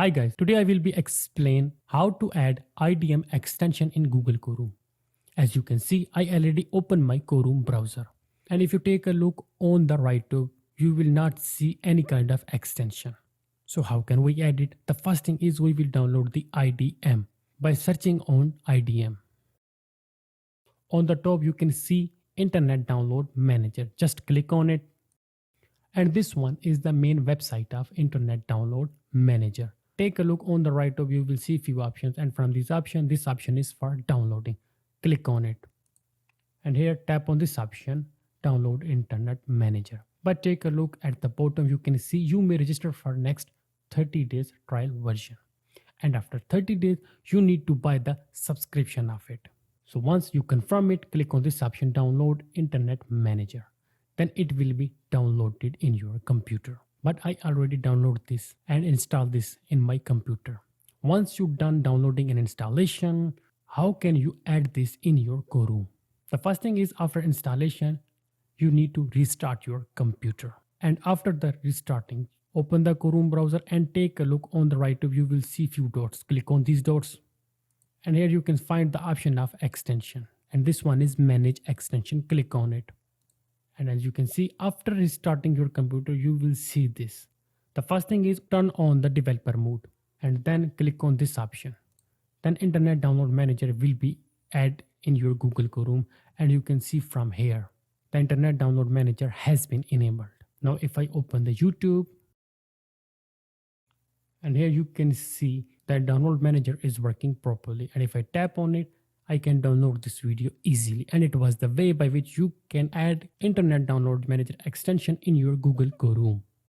Hi guys, today I will be explain how to add IDM extension in Google Chrome. As you can see, I already opened my Chrome browser. And if you take a look on the right top, you will not see any kind of extension. So how can we add it? The first thing is we will download the IDM by searching on IDM. On the top you can see Internet Download Manager. Just click on it. And this one is the main website of Internet Download Manager. Take a look on the right top, you will see few options, and from this option is for downloading. Click on it. And here tap on this option, Download Internet Manager. But take a look at the bottom, you can see you may register for next 30 days trial version. And after 30 days, you need to buy the subscription of it. So once you confirm it, click on this option, Download Internet Manager. Then it will be downloaded in your computer. But I already downloaded this and installed this in my computer. Once you're done downloading an installation, how can you add this in your Chrome? The first thing is after installation, you need to restart your computer. And after the restarting, open the Chrome browser and take a look on the right top. You will see few dots. Click on these dots. And here you can find the option of extension. And this one is Manage Extension. Click on it. And as you can see, after restarting your computer, you will see this. The first thing is turn on the developer mode and then click on this option. Then Internet Download Manager will be added in your Google Chrome, and you can see from here, the Internet Download Manager has been enabled. Now if I open the YouTube, and here you can see that Download Manager is working properly. And if I tap on it, I can download this video easily, and it was the way by which you can add Internet Download Manager extension in your Google Chrome.